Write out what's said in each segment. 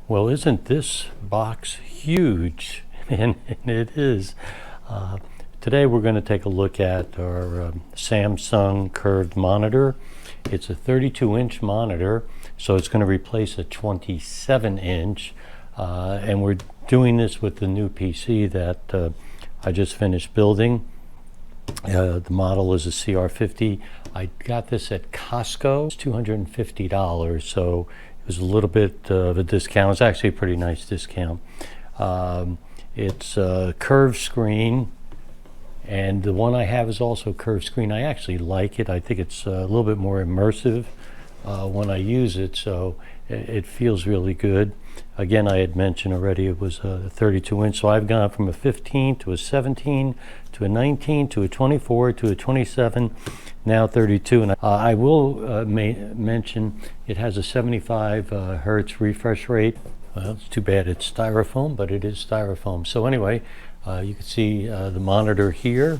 Well, isn't this box huge? And it is. Today we're going to take a look at our Samsung Curved Monitor. It's a 32-inch monitor, so it's going to replace a 27-inch. And we're doing this with the new PC that I just finished building. The model is a CR50. I got this at Costco. It's $250, so it was a little bit of a discount. It's actually a pretty nice discount. It's a curved screen, and the one I have is also curved screen. I actually like it. I think it's a little bit more immersive when I use it, so it feels really good. Again, I had mentioned already it was a 32-inch, so I've gone from a 15 to a 17 to a 19 to a 24 to a 27, now 32. And I will mention it has a 75 hertz refresh rate. Well, it's too bad it's styrofoam, but it is styrofoam. So anyway, you can see the monitor here.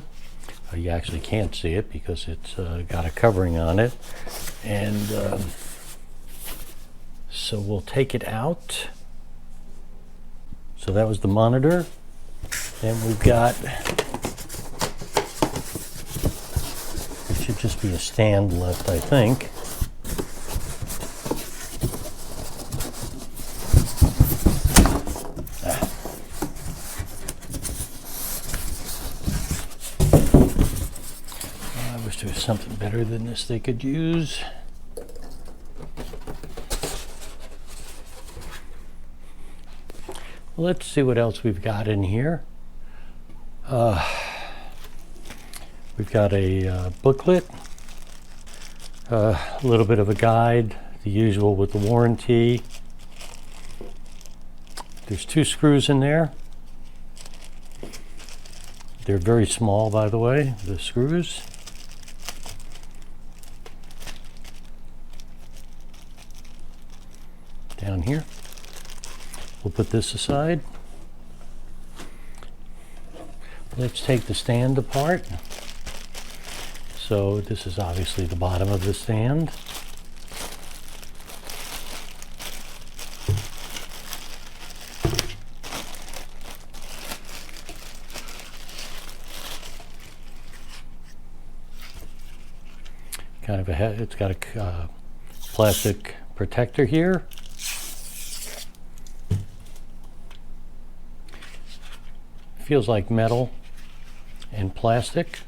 You actually can't see it because it's got a covering on it. And so we'll take it out. So that was the monitor. And we've got, it should just be a stand left, I think. I wish there was something better than this they could use. Let's see what else we've got in here. We've got a booklet, a little bit of a guide, the usual with the warranty. There's 2 screws in there. They're very small, by the way, the screws. Down here. We'll put this aside. Let's take the stand apart. So this is obviously the bottom of the stand. Kind of it's got a plastic protector here. Feels like metal and plastic.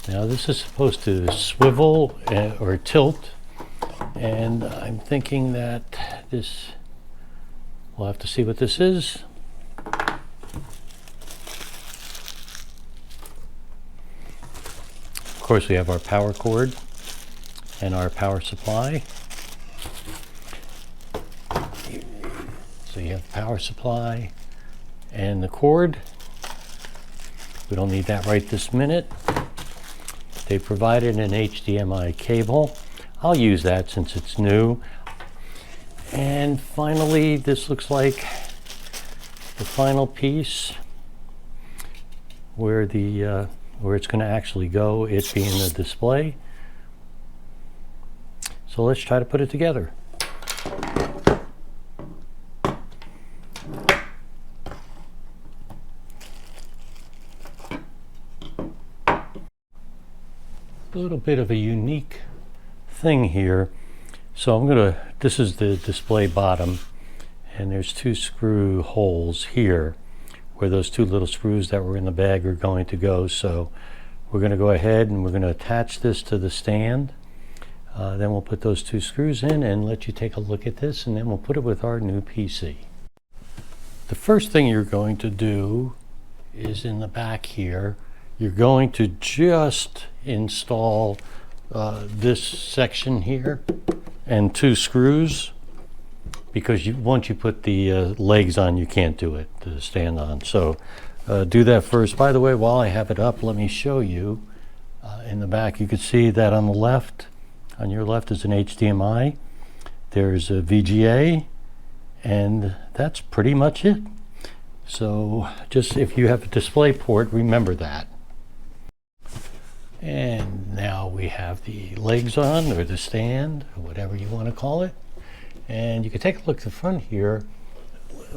Now this is supposed to swivel or tilt, and I'm thinking that this, we'll have to see what this is. Of course, we have our power cord and our power supply. So you have power supply and the cord. We don't need that right this minute. They provided an HDMI cable. I'll use that since it's new. And finally, this looks like the final piece where the where it's going to actually go, it being the display. So let's try to put it together. A little bit of a unique thing here. So this is the display bottom, and there's 2 screw holes here where those 2 little screws that were in the bag are going to go. So we're going to go ahead and we're going to attach this to the stand. Then we'll put those 2 screws in and let you take a look at this, and then we'll put it with our new PC. The first thing you're going to do is in the back here, you're going to just install this section here and 2 screws, because once you put the legs on, you can't do it to stand on. So do that first. By the way, while I have it up, let me show you in the back. You can see that on the left, on your left, is an HDMI. There's a VGA, and that's pretty much it. So just if you have a display port, remember that. And now we have the legs on, or the stand, or whatever you want to call it. And you can take a look at the front here.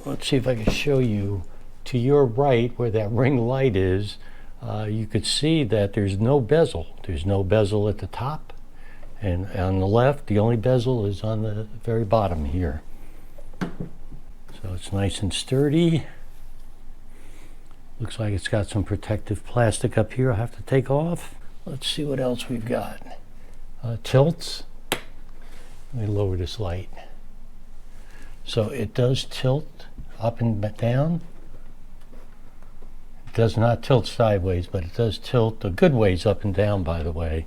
Let's see if I can show you. To your right, where that ring light is, you could see that there's no bezel. There's no bezel at the top. And on the left, the only bezel is on the very bottom here. So it's nice and sturdy. Looks like it's got some protective plastic up here I'll have to take off. Let's see what else we've got. Tilts. Let me lower this light. So it does tilt up and down. It does not tilt sideways, but it does tilt a good ways up and down, by the way.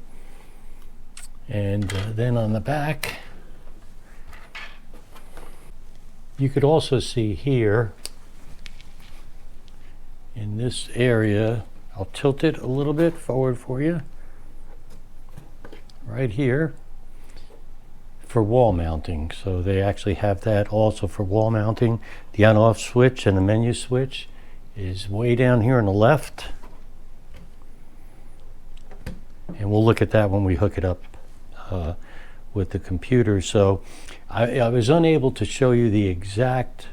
And then on the back, you could also see here in this area, I'll tilt it a little bit forward for you, right here, for wall mounting. So they actually have that also for wall mounting. The on-off switch and the menu switch is way down here on the left. And we'll look at that when we hook it up with the computer. So I was unable to show you the exact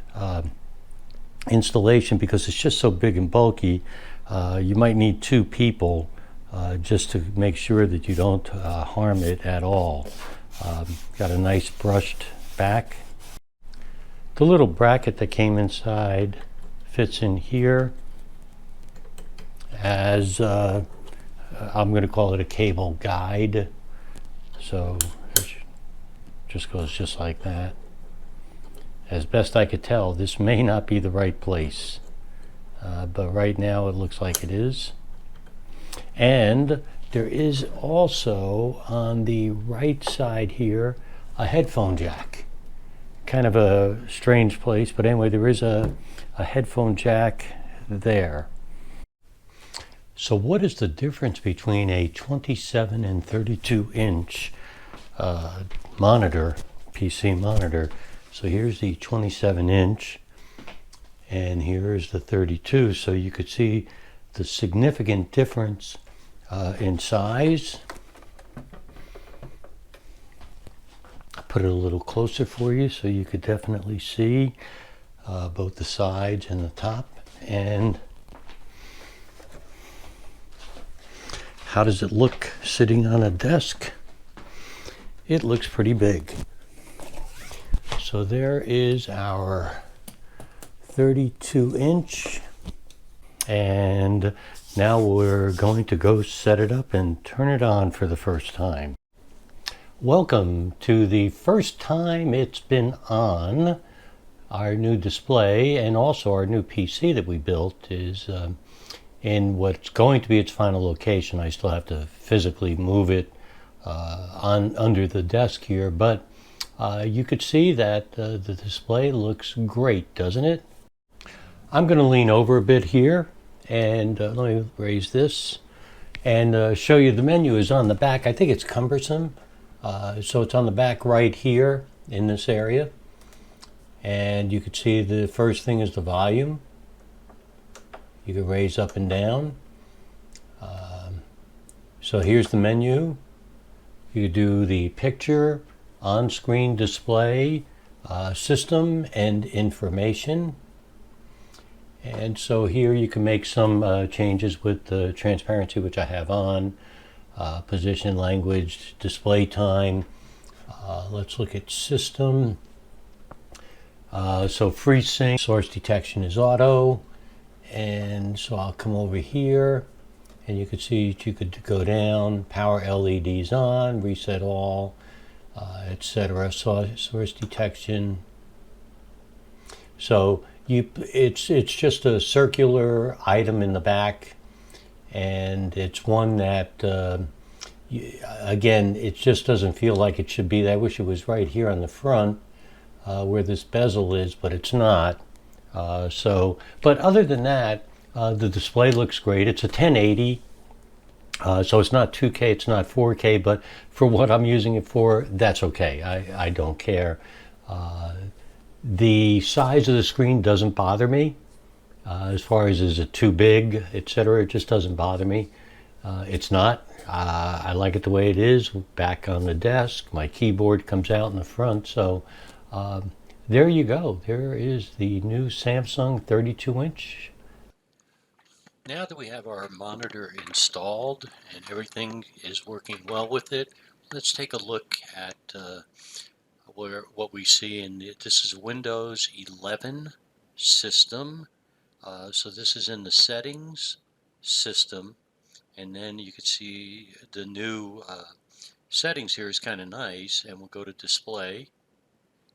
installation because it's just so big and bulky. You might need 2 people just to make sure that you don't harm it at all. Got a nice brushed back. The little bracket that came inside fits in here as I'm going to call it a cable guide. So it just goes just like that. As best I could tell, this may not be the right place, but right now it looks like it is. And there is also on the right side here a headphone jack. Kind of a strange place, but anyway, there is a headphone jack there. So what is the difference between a 27 and 32 inch monitor, PC monitor? So here's the 27 inch and here's the 32. So you could see the significant difference in size. I'll put it a little closer for you so you could definitely see both the sides and the top. And how does it look sitting on a desk? It looks pretty big. So there is our 32 inch. And now we're going to go set it up and turn it on for the first time. Welcome to the first time it's been on. Our new display and also our new PC that we built is in what's going to be its final location. I still have to physically move it under the desk here, but you could see that the display looks great, doesn't it? I'm going to lean over a bit here and let me raise this and show you the menu is on the back. I think it's cumbersome, so it's on the back right here in this area, and you could see the first thing is the volume. You can raise up and down. So here's the menu. You could do the picture, on-screen display, system, and information. And so here you can make some changes with the transparency, which I have on, position, language, display time. Let's look at system. So FreeSync, source detection is auto. And so I'll come over here and you could see that you could go down, power LEDs on, reset all, etc. So source detection. So it's just a circular item in the back, and it's one that again, it just doesn't feel like it should be there. I wish it was right here on the front where this bezel is, but it's not. But other than that, the display looks great. It's a 1080, so it's not 2K, it's not 4K, but for what I'm using it for, that's okay. I don't care. The size of the screen doesn't bother me. As far as is it too big, etc., it just doesn't bother me. It's not. I like it the way it is, back on the desk. My keyboard comes out in the front, so there you go. There is the new Samsung 32-inch. Now that we have our monitor installed and everything is working well with it, let's take a look at what we see in this is a Windows 11 system. So this is in the settings system, and then you can see the new settings here is kind of nice, and we'll go to display.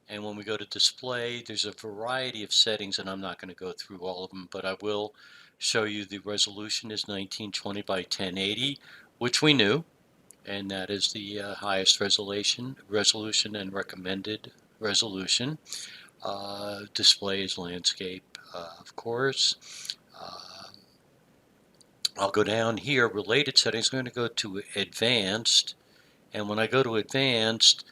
And when we go to display, there's a variety of settings, and I'm not going to go through all of them, but I will show you the resolution is 1920 by 1080, which we knew, and that is the highest resolution and recommended resolution. Display is landscape, of course. I'll go down here, related settings. I'm going to go to advanced, and when I go to advanced,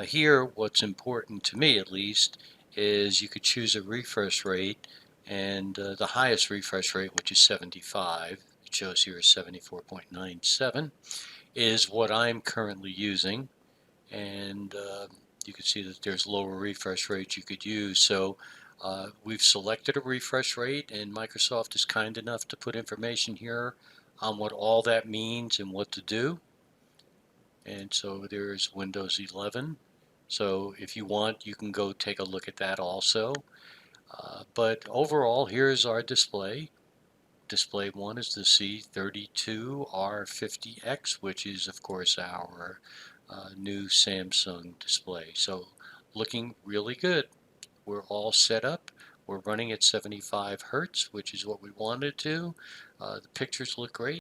here what's important to me at least is you could choose a refresh rate, and the highest refresh rate, which is 75, it shows here is 74.97, is what I'm currently using. And you can see that there's lower refresh rates you could use. So we've selected a refresh rate, and Microsoft is kind enough to put information here on what all that means and what to do. And so there's Windows 11. So if you want, you can go take a look at that also. But overall, here's our display. Display 1 is the C32R50X, which is, of course, our new Samsung display. So looking really good. We're all set up. We're running at 75 Hertz, which is what we wanted to. The pictures look great.